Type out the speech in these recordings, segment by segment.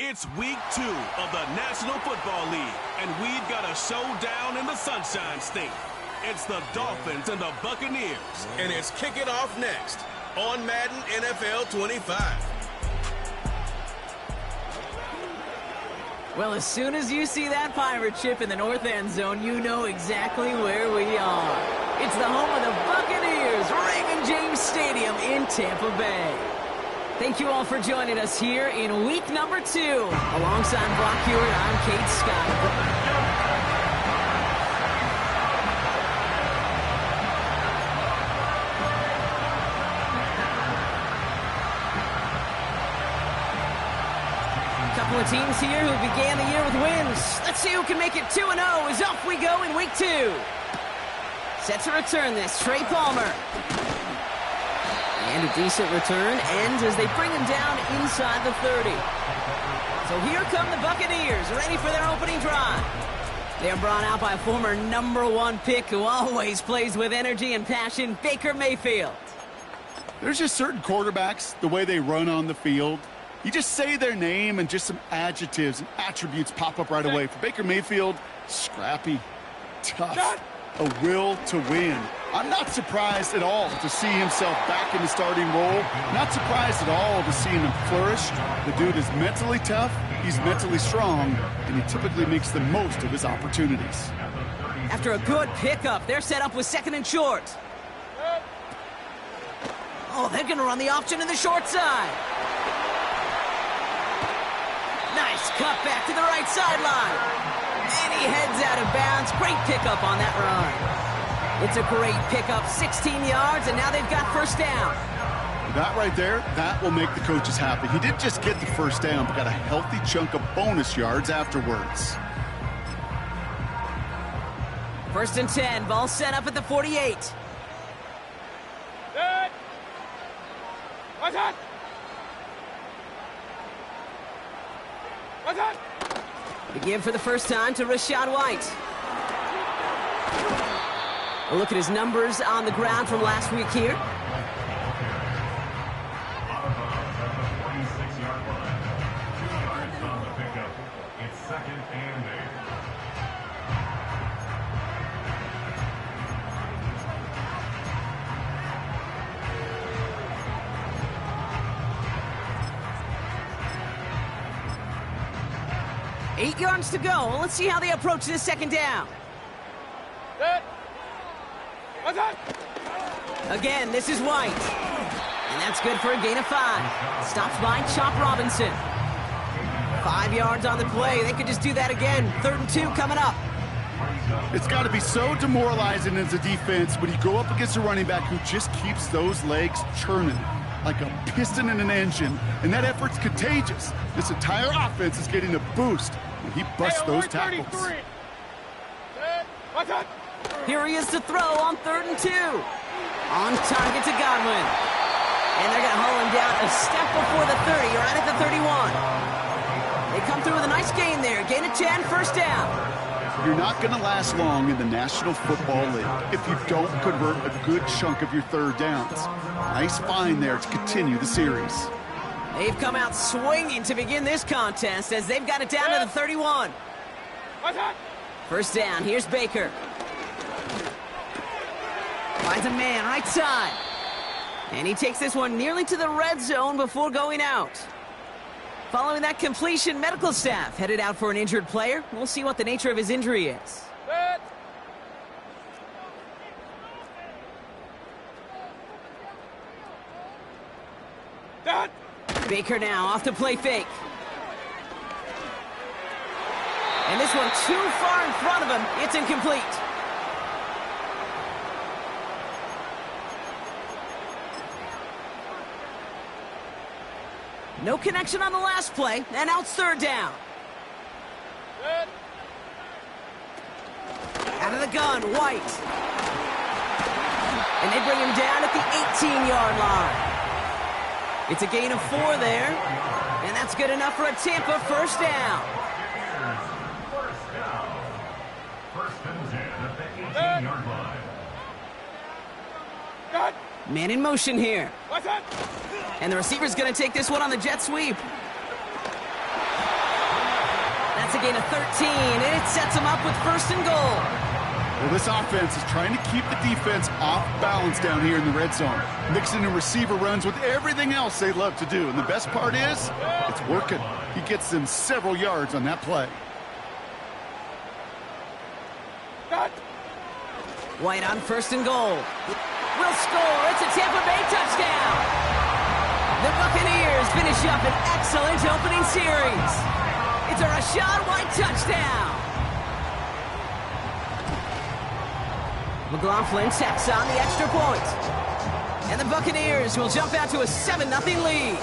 It's week 2 of the National Football League, and we've got a showdown in the Sunshine State. It's the Dolphins and the Buccaneers, and it's kicking off next on Madden NFL 25. Well, as soon as you see that pirate ship in the north end zone, you know exactly where we are. It's the home of the Buccaneers, Raymond James Stadium in Tampa Bay. Thank you all for joining us here in week number 2. Alongside Brock Hewitt, I'm Kate Scott. Couple of teams here who began the year with wins. Let's see who can make it 2-0 as off we go in week 2. Set to return this, Trey Palmer. And a decent return ends as they bring him down inside the 30. So here come the Buccaneers, ready for their opening drive. They are brought out by a former #1 pick who always plays with energy and passion, Baker Mayfield. There's just certain quarterbacks, the way they run on the field. You just say their name and just some adjectives and attributes pop up right away. For Baker Mayfield, scrappy, tough, a will to win. I'm not surprised at all to see himself back in the starting role. Not surprised at all to see him flourish. The dude is mentally tough, he's mentally strong, and he typically makes the most of his opportunities. After a good pickup, they're set up with 2nd and short. Oh, they're going to run the option in the short side. Nice cut back to the right sideline. And he heads out of bounds. Great pickup on that run. It's a great pickup, 16 yards, and now they've got first down. That right there, that will make the coaches happy. He didn't just get the first down, but got a healthy chunk of bonus yards afterwards. 1st and 10, ball set up at the 48. Good. What's that? What's that? They give for the first time to Rachaad White. A look at his numbers on the ground from last week here. It's 2nd and 8. 8 yards to go. Let's see how they approach this 2nd down. Good. What's that? Again, this is White. And that's good for a gain of 5. Stops by Chop Robinson. 5 yards on the play. They could just do that again. 3rd and 2 coming up. It's got to be so demoralizing as a defense when you go up against a running back who just keeps those legs churning like a piston in an engine, and that effort's contagious. This entire offense is getting a boost when he busts those tackles. What's that? Here he is to throw on 3rd and 2. On target to Godwin. And they're going to haul him down a step before the 30, right at the 31. They come through with a nice gain there. Gain of 10, first down. You're not going to last long in the National Football League if you don't convert a good chunk of your 3rd downs. Nice find there to continue the series. They've come out swinging to begin this contest as they've got it down to the 31. What's that? First down, here's Baker. Finds a man, right side. And he takes this one nearly to the red zone before going out. Following that completion, medical staff headed out for an injured player. We'll see what the nature of his injury is. Good. Done. Baker now off to play fake. And this one too far in front of him. It's incomplete. No connection on the last play, and now it's 3rd down. Good. Out of the gun, White. And they bring him down at the 18-yard line. It's a gain of 4 there, and that's good enough for a Tampa first down. First down. 1st and 10 at the 18-yard line. Good. Man in motion here. What's that? And the receiver's going to take this one on the jet sweep. gain of 13, and it sets them up with 1st and goal. Well, this offense is trying to keep the defense off balance down here in the red zone, mixing in receiver runs with everything else they love to do. And the best part is, it's working. He gets them several yards on that play. White on 1st and goal. Will score. It's a Tampa Bay touchdown. The Buccaneers finish up an excellent opening series. It's a Rachaad White touchdown. McLaughlin tacks on the extra point. And the Buccaneers will jump out to a 7-0 lead.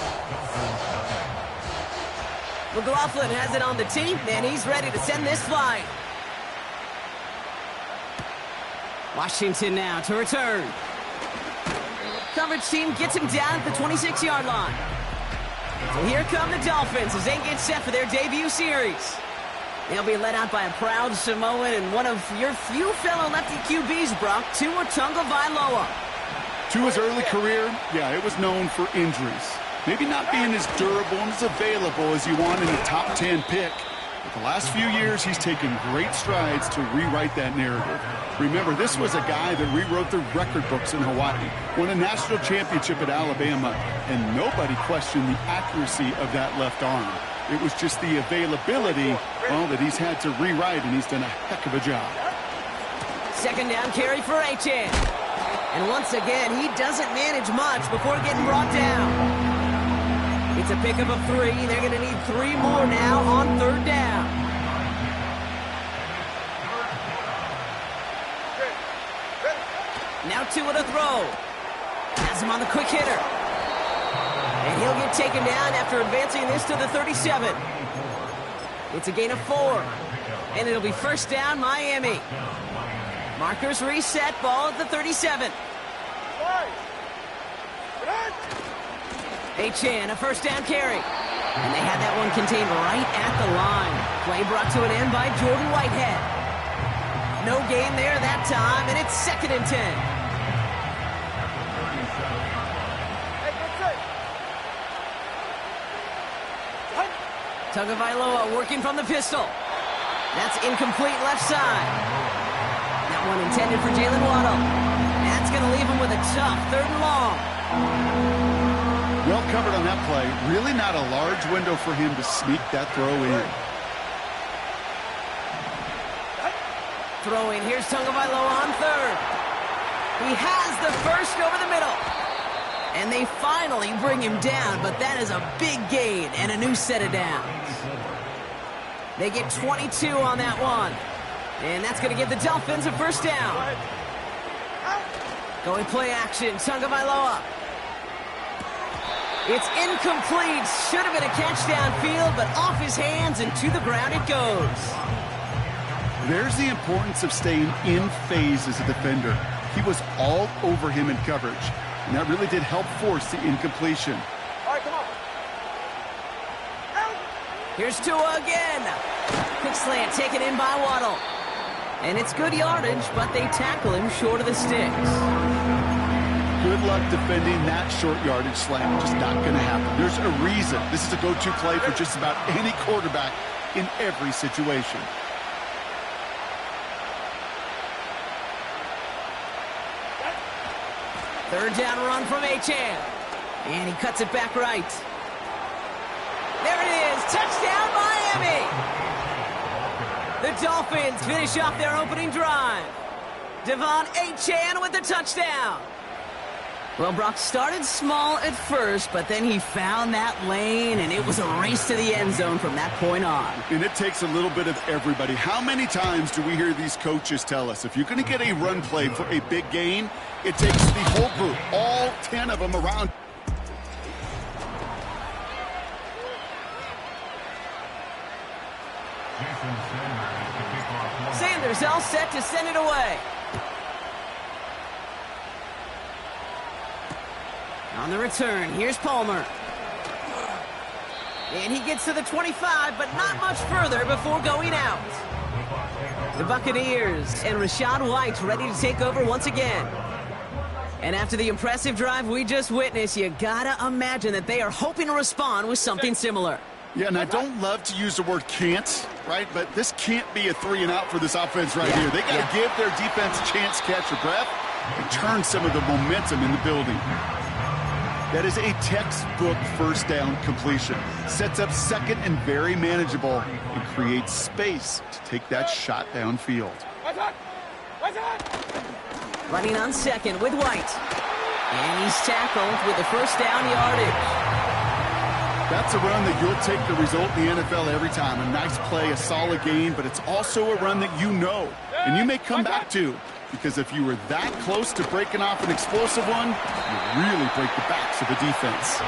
McLaughlin has it on the tee, and he's ready to send this flight. Washington now to return. Coverage team gets him down at the 26-yard line. So here come the Dolphins as they get set for their debut series. They'll be led out by a proud Samoan and one of your few fellow lefty QBs, Brock, Tua Tagovailoa. Tua's early career, yeah, it was known for injuries. Maybe not being as durable and as available as you want in a top 10 pick. But the last few years, he's taken great strides to rewrite that narrative. Remember, this was a guy that rewrote the record books in Hawaii, won a national championship at Alabama, and nobody questioned the accuracy of that left arm. It was just the availability, well, that he's had to rewrite, and he's done a heck of a job. 2nd down carry for Achane. And once again, he doesn't manage much before getting brought down. It's a pickup of 3. They're going to need 3 more now on 3rd down. Now Tua to throw. Has him on the quick hitter. And he'll get taken down after advancing this to the 37. It's a gain of 4. And it'll be 1st down, Miami. Markers reset, ball at the 37. Achane, a 1st down carry. And they had that one contained right at the line. Play brought to an end by Jordan Whitehead. No gain there that time, and it's 2nd and 10. Tagovailoa working from the pistol. That's incomplete left side. That one intended for Jalen Waddle. That's going to leave him with a tough 3rd and long. Well covered on that play. Really not a large window for him to sneak that throw in. Throwing, here's Tagovailoa on 3rd. He has the 1st over the middle. And they finally bring him down, but that is a big gain and a new set of downs. They get 22 on that one. And that's going to give the Dolphins a 1st down. Going play action, Tagovailoa. It's incomplete. Should have been a catch downfield, but off his hands and to the ground it goes. There's the importance of staying in phase as a defender. He was all over him in coverage, and that really did help force the incompletion. All right, come on. Here's Tua again. Quick slant taken in by Waddle. And it's good yardage, but they tackle him short of the sticks. Good luck defending that short yardage slant. Just not going to happen. There's a reason. This is a go-to play for just about any quarterback in every situation. Third down run from Achane. And he cuts it back right. There it is. Touchdown, Miami. The Dolphins finish off their opening drive. Devon Achane with the touchdown. Well, Brock started small at first, but then he found that lane, and it was a race to the end zone from that point on. And it takes a little bit of everybody. How many times do we hear these coaches tell us, if you're going to get a run play for a big gain, it takes the whole group, all 10 of them around. Sanders all set to send it away. On the return, here's Palmer. And he gets to the 25, but not much further before going out. The Buccaneers and Rachaad White ready to take over once again. And after the impressive drive we just witnessed, you gotta imagine that they are hoping to respond with something similar. Yeah, and I don't love to use the word can't, right? But this can't be a 3-and-out for this offense right here. They got to give their defense a chance to catch their breath and turn some of the momentum in the building. That is a textbook first down completion. Sets up second and very manageable and creates space to take that shot downfield. Running on second with White. And he's tackled with the first down yardage. That's a run that you'll take the result in the NFL every time. A nice play, a solid game, but it's also a run that you know and you may come back to, because if you were that close to breaking off an explosive one, you really break the backs of the defense.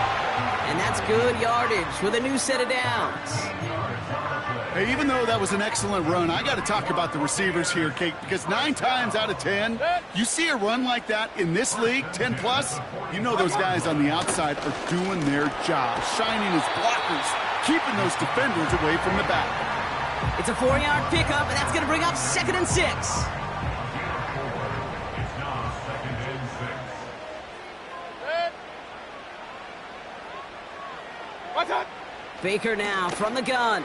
And that's good yardage with a new set of downs. Hey, even though that was an excellent run, I got to talk about the receivers here, Kate, because 9 times out of 10, you see a run like that in this league, 10+, you know those guys on the outside are doing their job, shining as blockers, keeping those defenders away from the back. It's a 4-yard pickup, and that's going to bring up 2nd and 6. Baker now from the gun.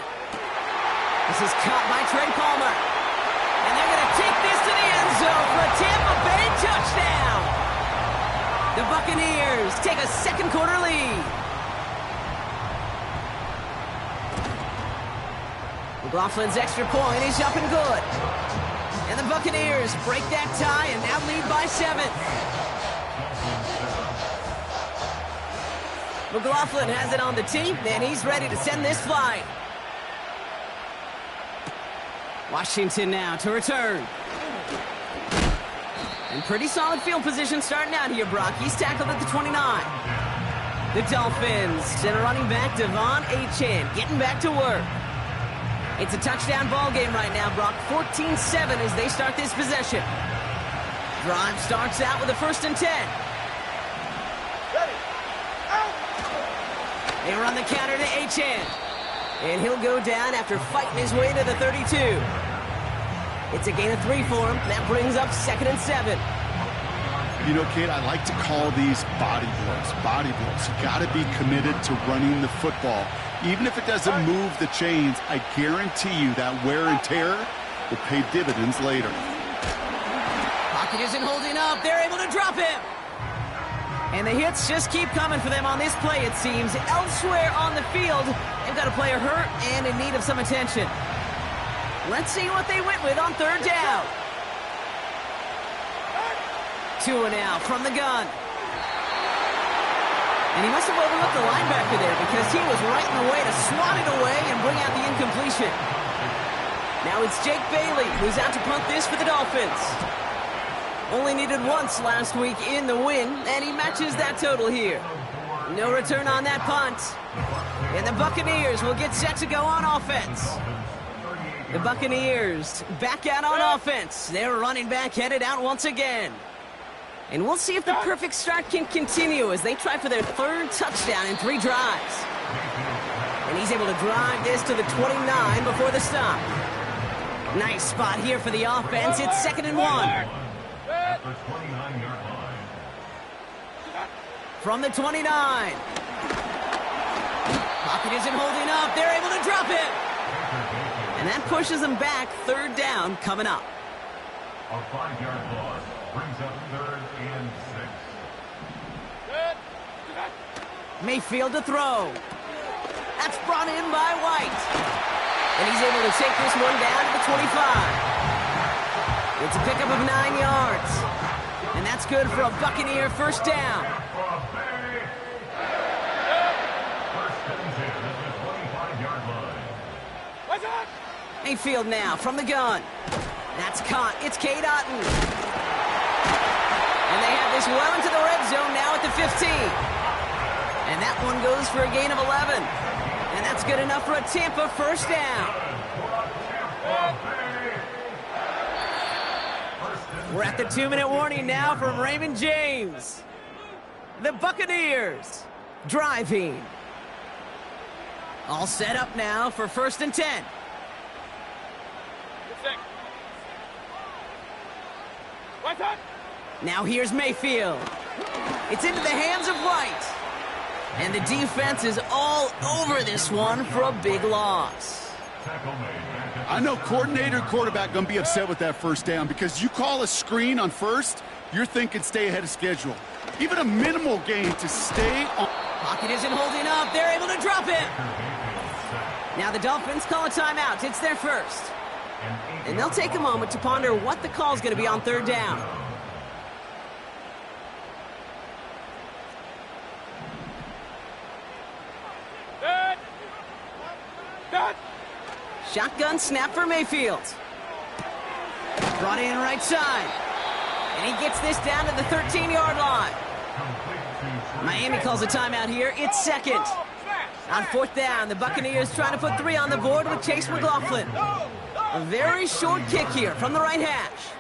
This is caught by Trey Palmer. And they're going to take this to the end zone for a Tampa Bay touchdown. The Buccaneers take a second quarter lead. McLaughlin's extra point is up and good. And the Buccaneers break that tie and now lead by 7. McLaughlin has it on the tee, and he's ready to send this flight. Washington now to return. And pretty solid field position starting out here, Brock. He's tackled at the 29. The Dolphins send a running back, Devon Achane, getting back to work. It's a touchdown ball game right now, Brock. 14-7 as they start this possession. Drive starts out with a 1st and 10. They run the counter to Achane. And he'll go down after fighting his way to the 32. It's a gain of 3 for him. That brings up 2nd and 7. You know, Kate, I like to call these body blows. Body blows. You got to be committed to running the football. Even if it doesn't move the chains, I guarantee you that wear and tear will pay dividends later. Pocket isn't holding up. They're able to drop him. And the hits just keep coming for them on this play, it seems. Elsewhere on the field, they've got a player hurt and in need of some attention. Let's see what they went with on 3rd down. 2 and out from the gun. And he must have overlooked the linebacker there because he was right in the way to swat it away and bring out the incompletion. Now it's Jake Bailey who's out to punt this for the Dolphins. Only needed once last week in the win, and he matches that total here. No return on that punt. And the Buccaneers will get set to go on offense. The Buccaneers back out on offense. Their running back headed out once again. And we'll see if the perfect start can continue as they try for their 3rd touchdown in 3 drives. And he's able to drive this to the 29 before the stop. Nice spot here for the offense. It's 2nd and 1. From the 29. Pocket isn't holding up. They're able to drop it. And that pushes them back. 3rd down coming up. A 5-yard loss brings up 3rd and 6. Mayfield to throw. That's brought in by White. And he's able to take this one down to the 25. It's a pickup of 9 yards. And that's good for a Buccaneer 1st down. Mayfield now from the gun. That's caught. It's Cade Otton. And they have this well into the red zone now at the 15. And that one goes for a gain of 11. And that's good enough for a Tampa 1st down. We're at the 2-minute warning now from Raymond James. The Buccaneers driving. All set up now for 1st and 10. Now here's Mayfield. It's into the hands of White. And the defense is all over this one for a big loss. I know coordinator and quarterback going to be upset with that first down because you call a screen on first, you're thinking stay ahead of schedule. Even a minimal gain to stay on. Pocket isn't holding up. They're able to drop it. Now the Dolphins call a timeout. It's their first. And they'll take a moment to ponder what the call is going to be on third down. Shotgun snap for Mayfield. Brought in right side. And he gets this down to the 13-yard line. Miami calls a timeout here. It's second. On fourth down, the Buccaneers trying to put 3 on the board with Chase McLaughlin. A very short kick here from the right hash.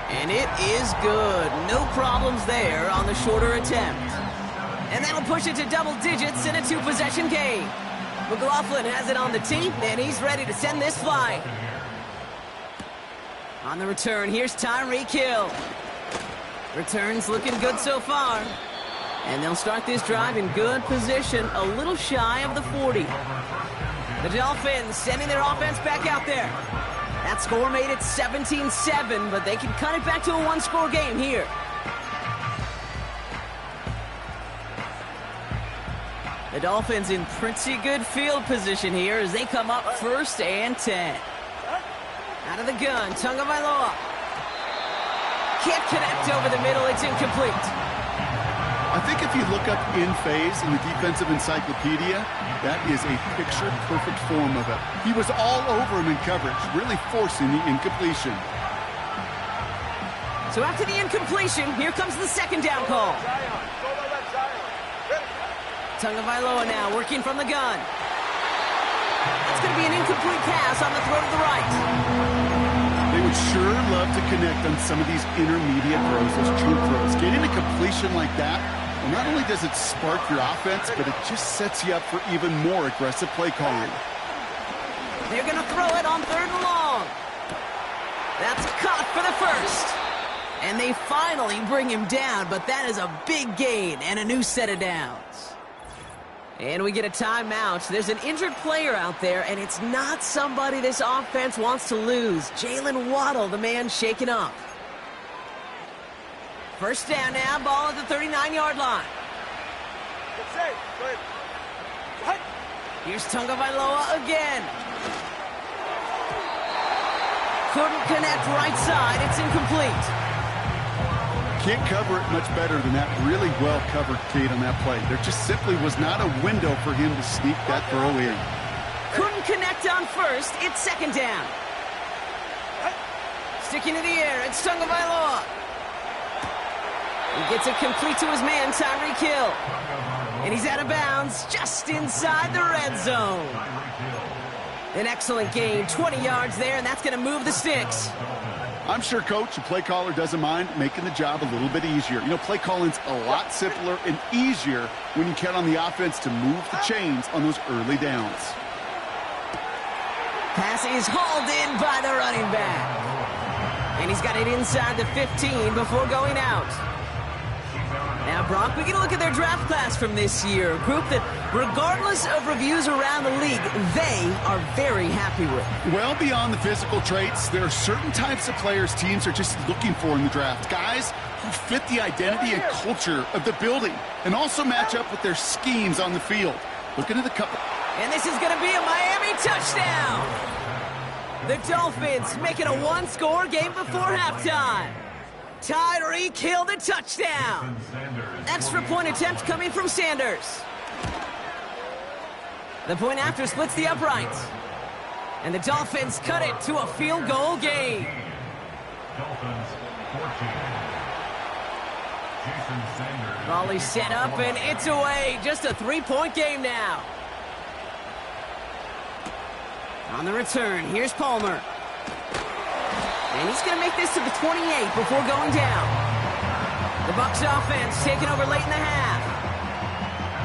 And it is good. No problems there on the shorter attempt. And that'll push it to double digits in a 2-possession game. McLaughlin has it on the tee, and he's ready to send this flying. On the return, here's Tyreek Hill. Return's looking good so far. And they'll start this drive in good position, a little shy of the 40. The Dolphins sending their offense back out there. That score made it 17-7, but they can cut it back to a 1-score game here. The Dolphins in pretty good field position here as they come up 1st and 10. Out of the gun, Tagovailoa. Can't connect over the middle, it's incomplete. I think if you look up in phase in the defensive encyclopedia, that is a picture-perfect form of it. He was all over him in coverage, really forcing the incompletion. So after the incompletion, here comes the second down call. Tagovailoa now working from the gun. It's going to be an incomplete pass on the throw to the right. They would sure love to connect on some of these intermediate throws, those true throws. Getting a completion like that, well, not only does it spark your offense, but it just sets you up for even more aggressive play calling. They're going to throw it on 3rd and long. That's caught for the first. And they finally bring him down, but that is a big gain and a new set of downs. And we get a timeout. There's an injured player out there, and it's not somebody this offense wants to lose. Jalen Waddle, the man shaken up. First down now, ball at the 39-yard line. Here's Tagovailoa again. Couldn't connect right side. It's incomplete. Can't cover it much better than that. Really well covered, Kate, on that play. There just simply was not a window for him to sneak that throw in. Couldn't connect on first. It's second down. Sticking to the air. It's Tagovailoa. He gets it complete to his man, Tyreek Hill. And he's out of bounds just inside the red zone. An excellent gain. 20 yards there, and that's going to move the sticks. I'm sure coach and play caller doesn't mind making the job a little bit easier. You know, play calling's a lot simpler and easier when you count on the offense to move the chains on those early downs. Pass is hauled in by the running back. And he's got it inside the 15 before going out. Now, Brock, we get a look at their draft class from this year. A group that, regardless of reviews around the league, they are very happy with. Well, beyond the physical traits, there are certain types of players teams are just looking for in the draft. Guys who fit the identity and culture of the building and also match up with their schemes on the field. Looking at the couple. And this is going to be a Miami touchdown. The Dolphins make it a 1-score game before halftime. Tyreek Hill, the touchdown. Extra point attempt coming from Sanders. The point after splits the uprights. And the Dolphins cut it to a field goal game. Dolphins 14. Volley set up and it's away. Just a 3-point game now. On the return, here's Palmer. And he's going to make this to the 28 before going down. The Bucks offense taking over late in the half.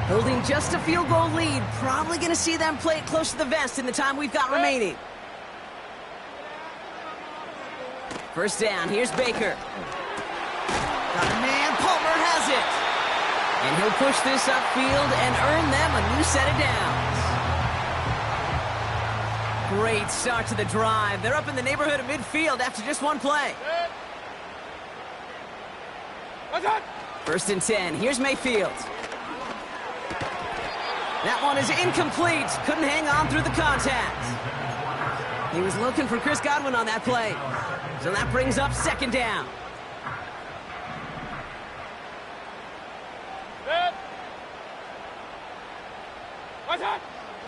Holding just a field goal lead. Probably going to see them play it close to the vest in the time we've got remaining. First down, here's Baker. Got a man, Palmer has it. And he'll push this upfield and earn them a new set of downs. Great start to the drive. They're up in the neighborhood of midfield after just one play. First and 10. Here's Mayfield. That one is incomplete. Couldn't hang on through the contact. He was looking for Chris Godwin on that play. So that brings up second down.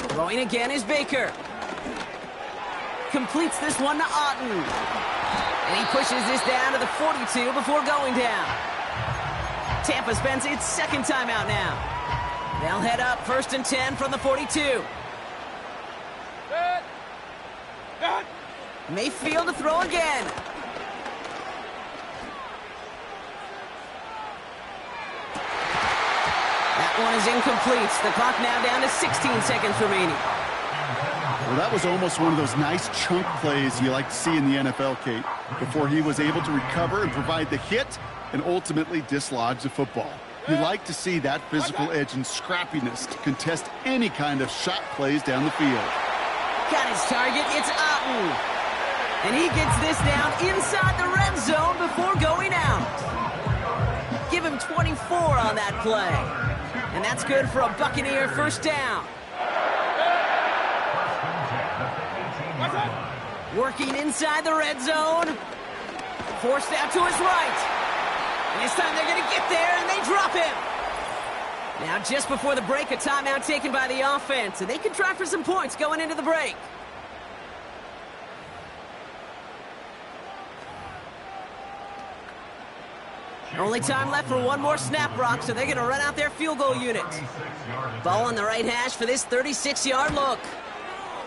Throwing again is Baker. Completes this one to Otten. And he pushes this down to the 42 before going down. Tampa spends its second timeout now. They'll head up first and 10 from the 42. Mayfield to throw again. That one is incomplete. The clock now down to 16 seconds remaining. Well, that was almost one of those nice chunk plays you like to see in the NFL, Kate, before he was able to recover and provide the hit and ultimately dislodge the football. You like to see that physical edge and scrappiness to contest any kind of shot plays down the field. Got his target. It's Otten. And he gets this down inside the red zone before going out. Give him 24 on that play. And that's good for a Buccaneer first down. Working inside the red zone. Forced out to his right. And this time they're going to get there, and they drop him. Now, just before the break, a timeout taken by the offense, and they can try for some points going into the break. Only time left for one more snap, Brock, so they're going to run out their field goal unit. Ball on the right hash for this 36-yard look.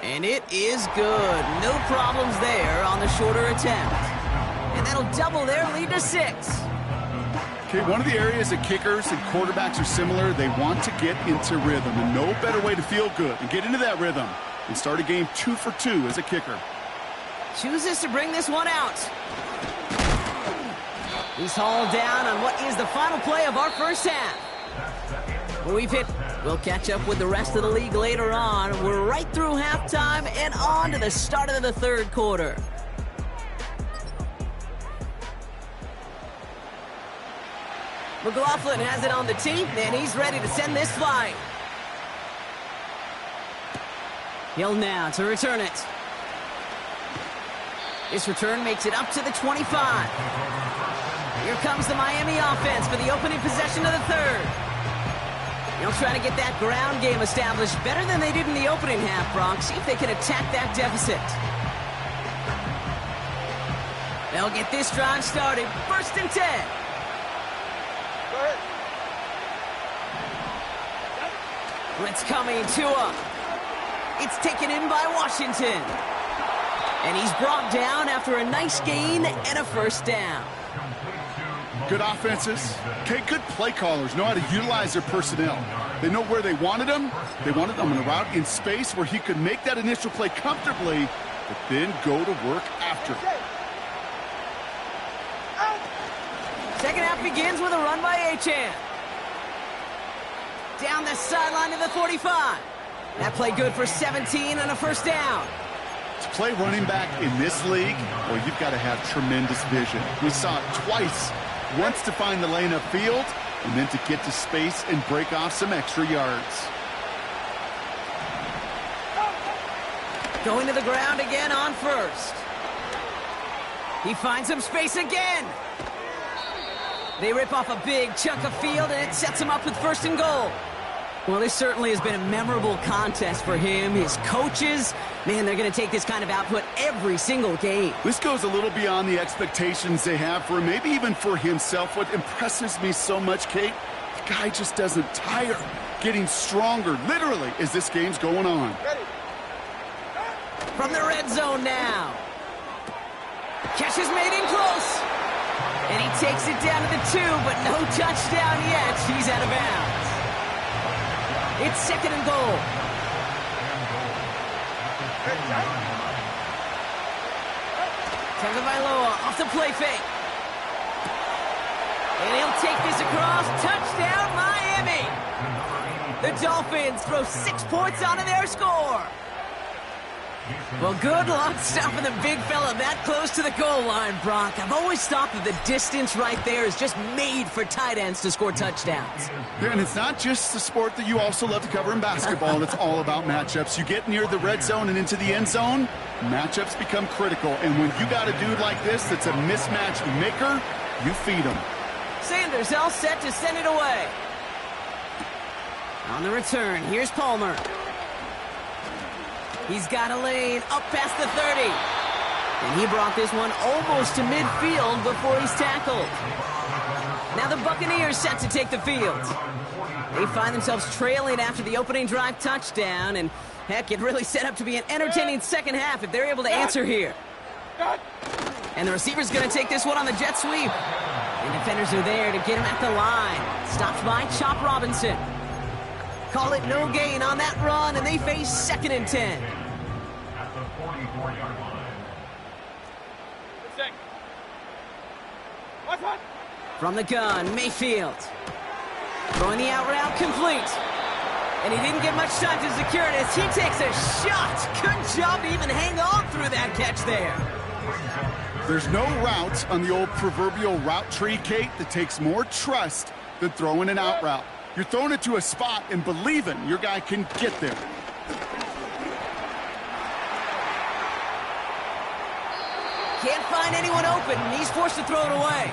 And it is good. No problems there on the shorter attempt. And that'll double their lead to 6. Okay, one of the areas that kickers and quarterbacks are similar, they want to get into rhythm. And no better way to feel good and get into that rhythm and start a game 2 for 2 as a kicker. Chooses to bring this one out. He's hauled down on what is the final play of our first half. We'll catch up with the rest of the league later on. We're right through halftime and on to the start of the third quarter. McLaughlin has it on the tee, and he's ready to send this flying. Hill now to return it. This return makes it up to the 25. Here comes the Miami offense for the opening possession of the third. They'll try to get that ground game established better than they did in the opening half, Brock. See if they can attack that deficit. They'll get this drive started. First and 10. Blitz coming, Tua. It's taken in by Washington. And he's brought down after a nice gain and a first down. Good offenses. Okay, good play callers know how to utilize their personnel. They know where they wanted them. They wanted them on a route in space where he could make that initial play comfortably, but then go to work after. Second half begins with a run by Achane. Down the sideline to the 45. That play good for 17 and a first down. To play running back in this league, well, you've got to have tremendous vision. We saw it twice. Once to find the lane upfield, and then to get to space and break off some extra yards. Going to the ground again on first. He finds some space again. They rip off a big chunk of field, and it sets him up with first and goal. Well, this certainly has been a memorable contest for him. His coaches, man, they're going to take this kind of output every single game. This goes a little beyond the expectations they have for him, maybe even for himself. What impresses me so much, Kate, the guy just doesn't tire, getting stronger, literally, as this game's going on. From the red zone now. Catch is made in close. And he takes it down to the 2, but no touchdown yet. He's out of bounds. It's second and goal. Tagovailoa off the play fake. And he'll take this across. Touchdown, Miami. The Dolphins throw 6 points onto their score. Well, good luck stopping the big fella that close to the goal line, Brock. I've always thought that the distance right there is just made for tight ends to score touchdowns. Yeah, and it's not just the sport that you also love to cover in basketball. It's all about matchups. You get near the red zone and into the end zone, matchups become critical. And when you got a dude like this that's a mismatch maker, you feed him. Sanders all set to send it away. On the return, here's Palmer. He's got a lane up past the 30. And he brought this one almost to midfield before he's tackled. Now the Buccaneers set to take the field. They find themselves trailing after the opening drive touchdown. And heck, it really set up to be an entertaining second half if they're able to answer here. And the receiver's going to take this one on the jet sweep. And defenders are there to get him at the line. Stopped by Chop Robinson. Call it no gain on that run, and they face 2nd and 10. At the 44-yard line. From the gun, Mayfield. Throwing the out route complete. And he didn't get much time to secure it as he takes a shot. Good job to even hang on through that catch there. There's no route on the old proverbial route tree, Kate, that takes more trust than throwing an out route. You're throwing it to a spot and believing your guy can get there. Can't find anyone open, and he's forced to throw it away.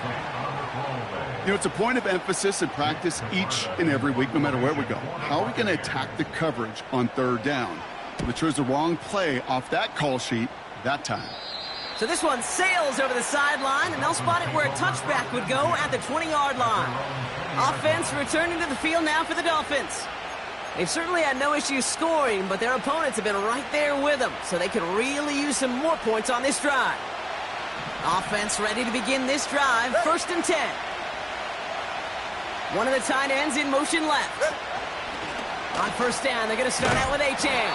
You know, it's a point of emphasis in practice each and every week, no matter where we go. How are we going to attack the coverage on 3rd down? Well, they chose the wrong play off that call sheet that time. So this one sails over the sideline, and they'll spot it where a touchback would go at the 20-yard line. Offense returning to the field now for the Dolphins. They've certainly had no issues scoring, but their opponents have been right there with them, so they could really use some more points on this drive. Offense ready to begin this drive, 1st and 10. One of the tight ends in motion left. On 1st down, they're going to start out with A-Chain.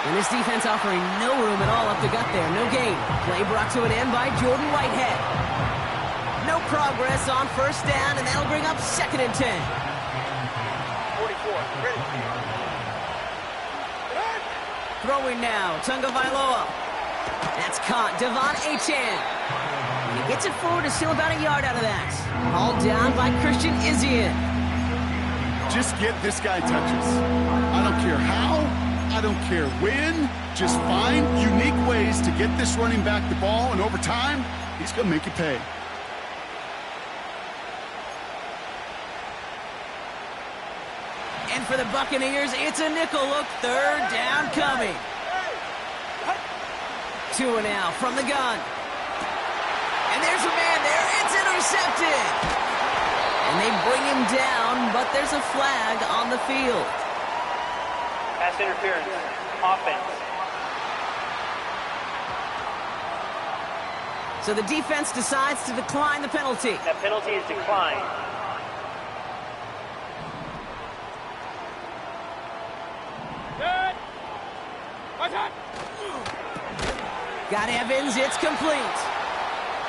And this defense offering no room at all up the gut there, no gain. Play brought to an end by Jordan Whitehead. No progress on 1st down, and that'll bring up 2nd and 10. 44, ready. Throwing now, Tunga Vailoa. That's caught, Devon Achane. And he gets it forward to still about a yard out of that. Hauled down by Christian Izien. Just get this guy touches. I don't care how, I don't care when. Just find unique ways to get this running back the ball, and over time, he's going to make you pay. And for the Buccaneers, it's a nickel look, 3rd down coming. 2 now from the gun. And there's a man there, it's intercepted. And they bring him down, but there's a flag on the field. Pass interference. Offense. So the defense decides to decline the penalty. That penalty is declined. Got Evans, it's complete.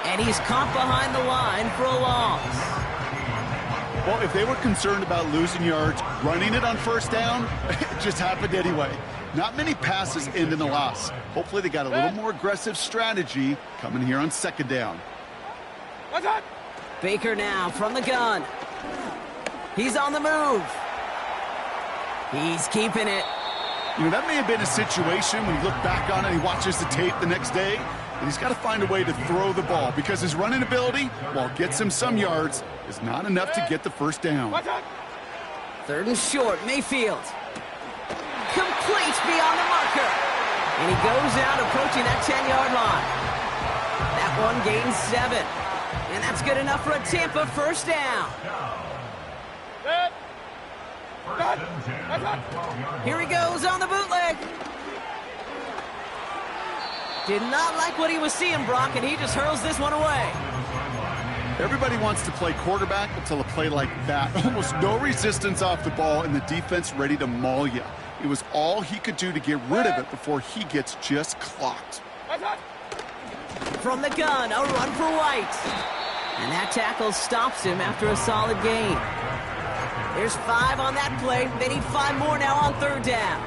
And he's caught behind the line for a loss. Well, if they were concerned about losing yards, running it on 1st down, it just happened anyway. Not many passes end in a loss. Hopefully they got a little more aggressive strategy coming here on 2nd down. Baker now from the gun. He's on the move. He's keeping it. You know, that may have been a situation when you look back on it and he watches the tape the next day, and he's got to find a way to throw the ball because his running ability, while it gets him some yards, is not enough to get the 1st down. 3rd and short, Mayfield. Complete beyond the marker. And he goes out approaching that 10-yard line. That one gains 7. And that's good enough for a Tampa 1st down. Here he goes on the bootleg. Did not like what he was seeing, Brock, and he just hurls this one away. Everybody wants to play quarterback until a play like that. Almost no resistance off the ball and the defense ready to maul you. It was all he could do to get rid of it before he gets just clocked. From the gun, a run for White. And that tackle stops him after a solid gain. There's 5 on that play. They need 5 more now on 3rd down.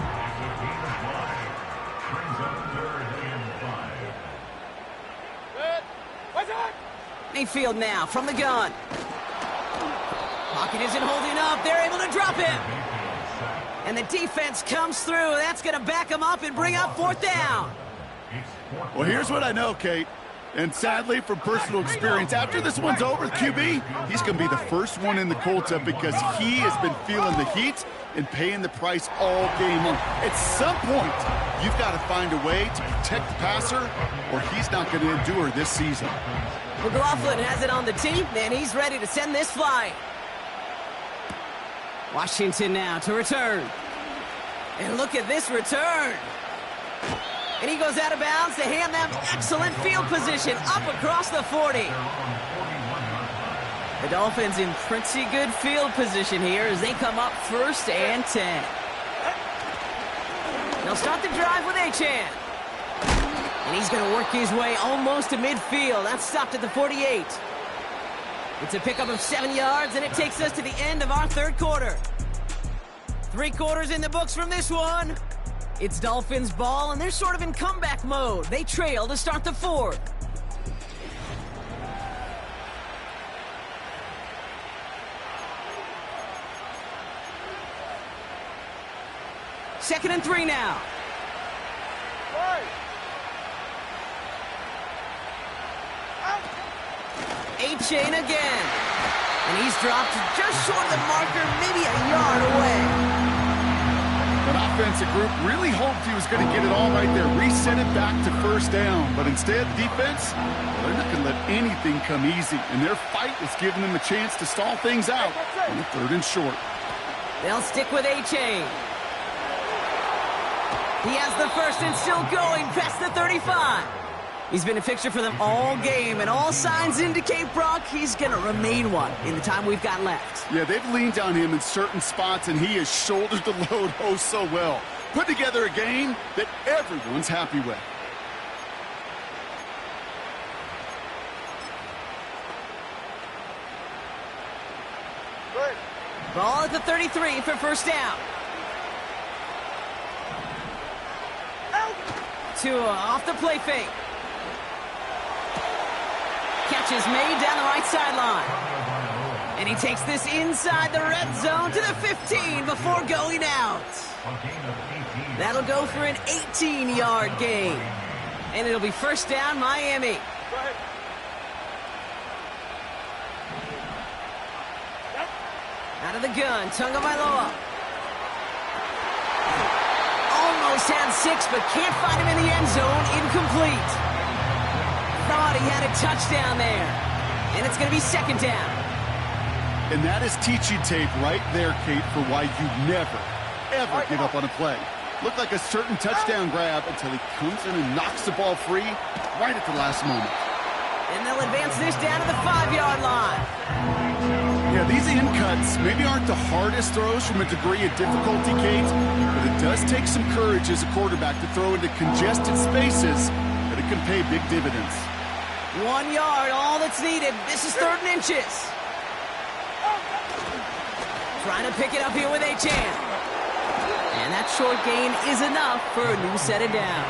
Mayfield now from the gun. Pocket isn't holding up. They're able to drop him. And the defense comes through. That's going to back him up and bring up 4th down. Well, here's what I know, Kate. And sadly, from personal experience, after this one's over, QB, he's going to be the first one in the cold tub because he has been feeling the heat and paying the price all game long. At some point, you've got to find a way to protect the passer or he's not going to endure this season. McLaughlin has it on the tee, and he's ready to send this flying. Washington now to return. And look at this return. And he goes out of bounds to hand them excellent field position up across the 40. The Dolphins in pretty good field position here as they come up 1st and 10. They'll start the drive with Achane. And he's going to work his way almost to midfield. That's stopped at the 48. It's a pickup of 7 yards, and it takes us to the end of our 3rd quarter. 3 quarters in the books from this one. It's Dolphins ball, and they're sort of in comeback mode. They trail to start the 4th. Second and 3 now. Achane again. And he's dropped just short of the marker, maybe a yard away. That offensive group really hoped he was going to get it all right there, reset it back to 1st down. But instead, defense, well, they're not going to let anything come easy. And their fight is giving them a chance to stall things out on the 3rd and short. They'll stick with Achane. He has the 1st and still going past the 35. He's been a fixture for them all game, and all signs indicate, Brock, he's going to remain one in the time we've got left. Yeah, they've leaned on him in certain spots, and he has shouldered the load oh so well. Put together a game that everyone's happy with. Ball at the 33 for 1st down. Tua off the play fake. Catch is made down the right sideline. And he takes this inside the red zone to the 15 before going out. That'll go for an 18-yard gain. And it'll be 1st down, Miami. Out of the gun, Tagovailoa. Almost had 6, but can't find him in the end zone. Incomplete. Thought he had a touchdown there. And it's going to be 2nd down. And that is teaching tape right there, Kate, for why you never, ever give up on a play. Looked like a certain touchdown grab until he comes in and knocks the ball free right at the last moment. And they'll advance this down to the 5-yard line. Yeah, these in cuts maybe aren't the hardest throws from a degree of difficulty, Kate, but it does take some courage as a quarterback to throw into congested spaces that it can pay big dividends. 1 yard, all that's needed. This is 3rd and inches. Trying to pick it up here with Achane. And that short gain is enough for a new set of downs.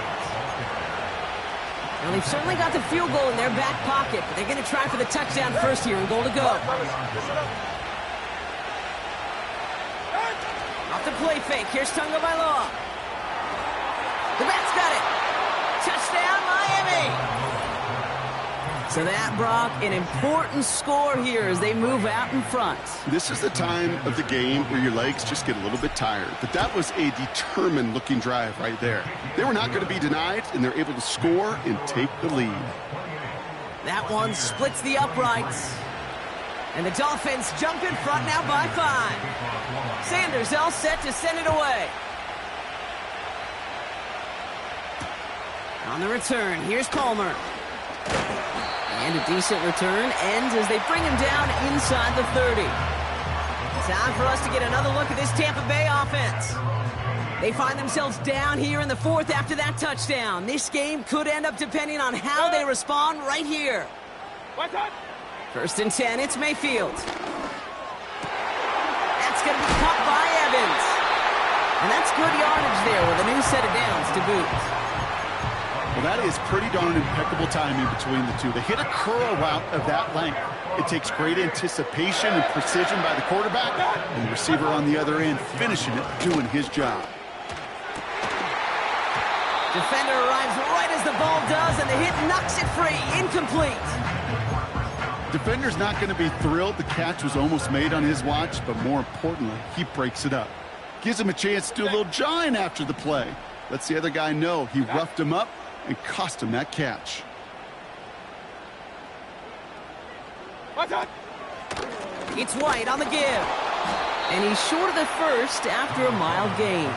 Now, they've certainly got the field goal in their back pocket, but they're going to try for the touchdown first here and goal to go. Off the play fake. Here's Tagovailoa. The Bats got it. Touchdown, Miami. So that, Brock, an important score here as they move out in front. This is the time of the game where your legs just get a little bit tired. But that was a determined-looking drive right there. They were not going to be denied, and they're able to score and take the lead. That one splits the uprights. And the Dolphins jump in front now by 5. Sanders all set to send it away. On the return, here's Palmer. And a decent return ends as they bring him down inside the 30. Time for us to get another look at this Tampa Bay offense. They find themselves down here in the 4th after that touchdown. This game could end up depending on how they respond right here. 1st and 10, it's Mayfield. That's going to be caught by Evans. And that's good yardage there with a new set of downs to boot. Well, that is pretty darn impeccable timing between the two. They hit a curl route of that length. It takes great anticipation and precision by the quarterback, and the receiver on the other end finishing it, doing his job. Defender arrives right as the ball does, and the hit knocks it free. Incomplete. Defender's not going to be thrilled the catch was almost made on his watch, but more importantly, he breaks it up. Gives him a chance to do a little jawing after the play. Lets the other guy know he roughed him up and cost him that catch. It's White on the give. And he's short of the first after a mile gain.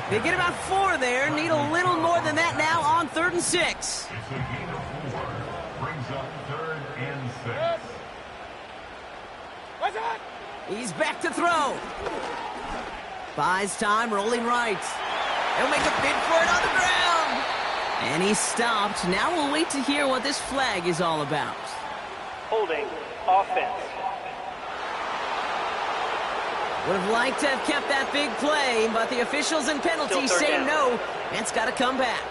They get about 4 there. Need a little more than that now on 3rd and 6. It's a gain of 4. Brings up 3rd and 6. He's back to throw. Buys time, rolling right. He'll make a bid for it on the ground. And he's stopped. Now we'll wait to hear what this flag is all about. Holding. Offense. Would have liked to have kept that big play, but the officials and penalties say no. And it's got to come back.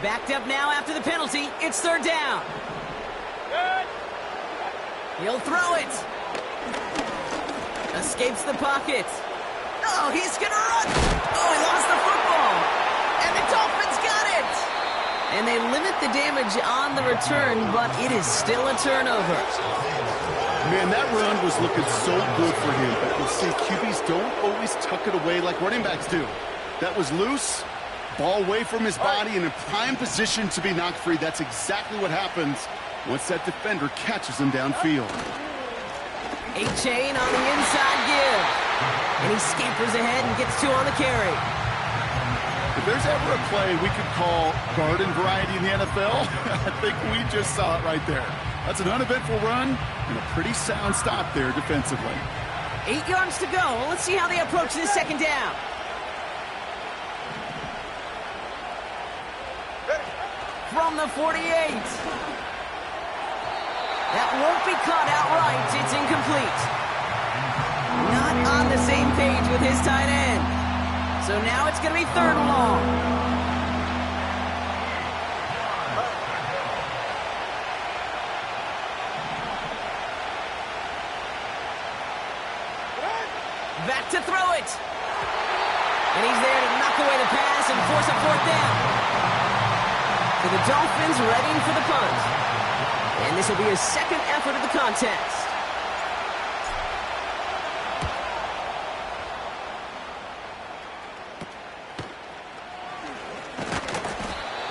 Backed up now after the penalty. It's 3rd down. He'll throw it. Escapes the pocket. Oh, he's going to run. Oh, he lost the football. And the Dolphins got it. And they limit the damage on the return, but it is still a turnover. Man, that run was looking so good for him, but you'll see QBs don't always tuck it away like running backs do. That was loose, ball away from his body, in a prime position to be knocked free. That's exactly what happens once that defender catches him downfield. A-Chain on the inside give. And he scampers ahead and gets 2 on the carry. If there's ever a play we could call garden variety in the NFL, I think we just saw it right there. That's an uneventful run and a pretty sound stop there defensively. 8 yards to go. Let's see how they approach this 2nd down. From the 48. That won't be caught outright. It's incomplete. Not on the same page with his tight end. So now it's going to be 3rd and long. Back to throw it. And he's there to knock away the pass and force a 4th down. So the Dolphins readying for the punt. And this will be his 2nd effort of the contest.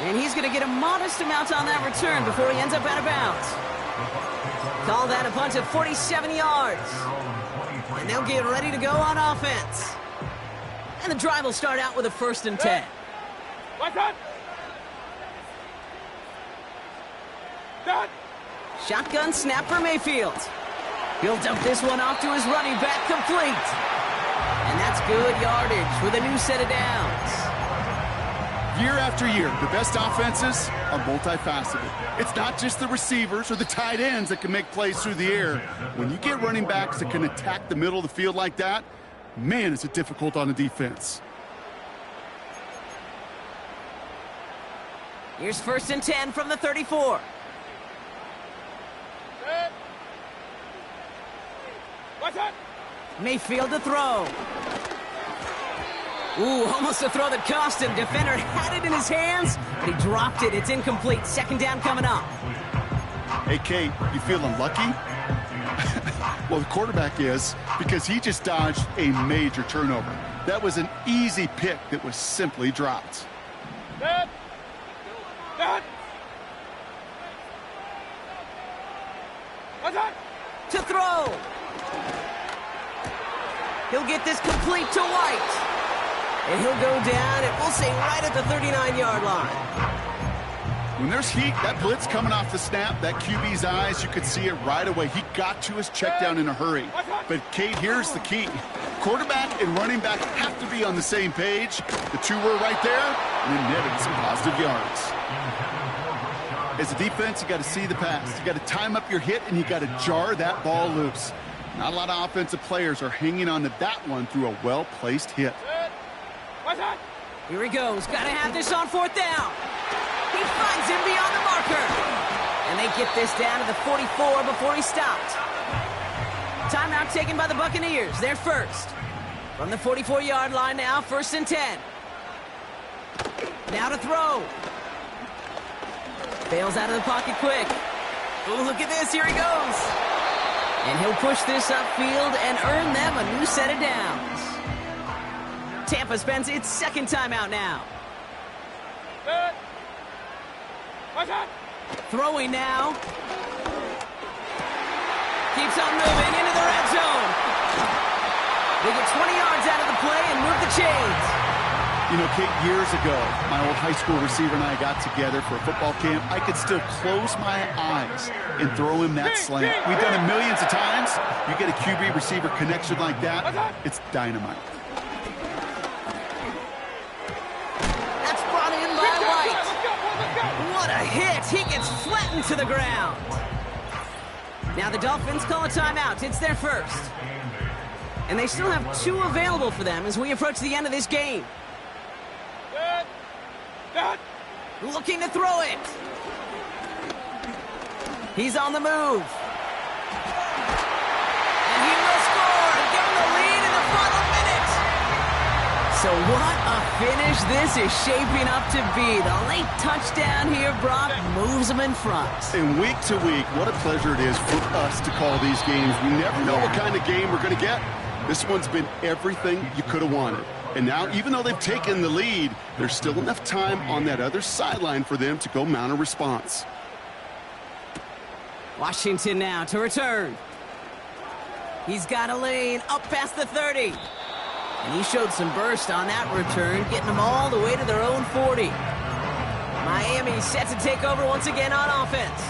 And he's going to get a modest amount on that return before he ends up out of bounds. Call that a punt of 47 yards. And they'll get ready to go on offense. And the drive will start out with a 1st and 10. Shotgun snap for Mayfield. He'll dump this one off to his running back, complete. And that's good yardage with a new set of downs. Year after year, the best offenses are multifaceted. It's not just the receivers or the tight ends that can make plays through the air. When you get running backs that can attack the middle of the field like that, man, is it difficult on the defense. Here's 1st and 10 from the 34. Mayfield to throw. Ooh, almost a throw that cost him. Defender had it in his hands, but he dropped it. It's incomplete. 2nd down coming up. Hey, Kate, you feeling lucky? Well, the quarterback is, because he just dodged a major turnover. That was an easy pick that was simply dropped. To throw. He'll get this complete to White. And he'll go down, and we'll say right at the 39-yard line. When there's heat, that blitz coming off the snap, that QB's eyes, you could see it right away. He got to his check down in a hurry. But, Kate, here's the key. Quarterback and running back have to be on the same page. The two were right there, and it netted some positive yards. As a defense, you got to see the pass. You got to time up your hit, and you got to jar that ball loose. Not a lot of offensive players are hanging on to that one through a well-placed hit. Here he goes. Got to have this on 4th down. He finds him beyond the marker. And they get this down to the 44 before he stopped. Timeout taken by the Buccaneers. They're first. From the 44-yard line now, 1st and 10. Now to throw. Bails out of the pocket quick. Oh, look at this. Here he goes. And he'll push this upfield and earn them a new set of downs. Tampa spends its second timeout now. Throwing now. Keeps on moving into the red zone. They get 20 yards out of the play and move the chains. You know, Kate, years ago, my old high school receiver and I got together for a football camp. I could still close my eyes and throw him that slant. We've done it millions of times. You get a QB receiver connection like that, it's dynamite. That's brought in by White. What a hit. He gets flattened to the ground. Now the Dolphins call a timeout. It's their first. And they still have 2 available for them as we approach the end of this game. Looking to throw it. He's on the move. And he will score and give him the lead in the final minute. So what a finish this is shaping up to be. The late touchdown here, Brock, moves them in front. And week to week, what a pleasure it is for us to call these games. We never know what kind of game we're going to get. This one's been everything you could have wanted. And now, even though they've taken the lead, there's still enough time on that other sideline for them to go mount a response. Washington now to return. He's got a lane up past the 30. And he showed some burst on that return, getting them all the way to their own 40. Miami set to take over once again on offense.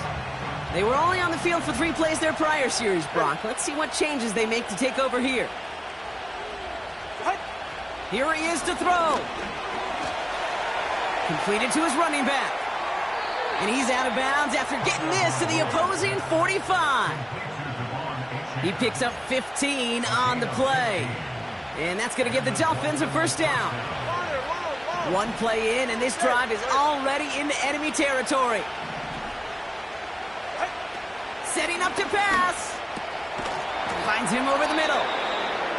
They were only on the field for 3 plays their prior series, Brock. Let's see what changes they make to take over here. Here he is to throw. Completed to his running back. And he's out of bounds after getting this to the opposing 45. He picks up 15 on the play. And that's going to give the Dolphins a first down. 1 play in, and this drive is already into enemy territory. Setting up to pass. Finds him over the middle.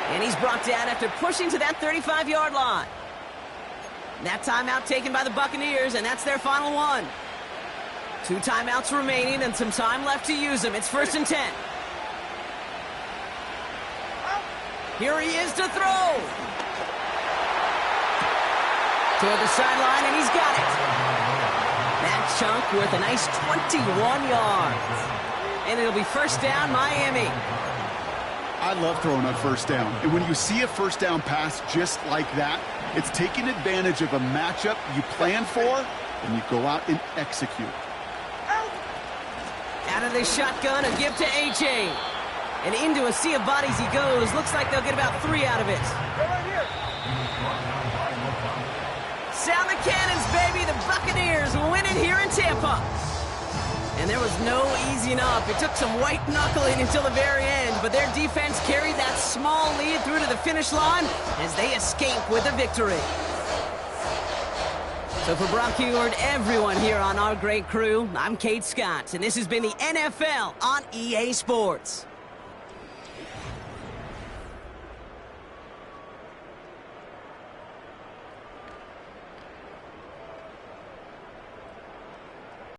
And he's brought down after pushing to that 35-yard line. That timeout taken by the Buccaneers, and that's their final one. 2 timeouts remaining and some time left to use them. It's 1st and 10. Here he is to throw. Toward the sideline, and he's got it. That chunk worth a nice 21 yards. And it'll be first down, Miami. I love throwing on first down. And when you see a first down pass just like that, it's taking advantage of a matchup you plan for, and you go out and execute. Out of the shotgun, a give to A.J. And into a sea of bodies he goes. Looks like they'll get about 3 out of it. Sound the cannons, baby. The Buccaneers win it here in Tampa. And there was no easing up. It took some white knuckling until the very end, but their defense carried that small lead through to the finish line as they escape with a victory. So for Brock Heward, everyone here on our great crew, I'm Kate Scott, and this has been the NFL on EA Sports.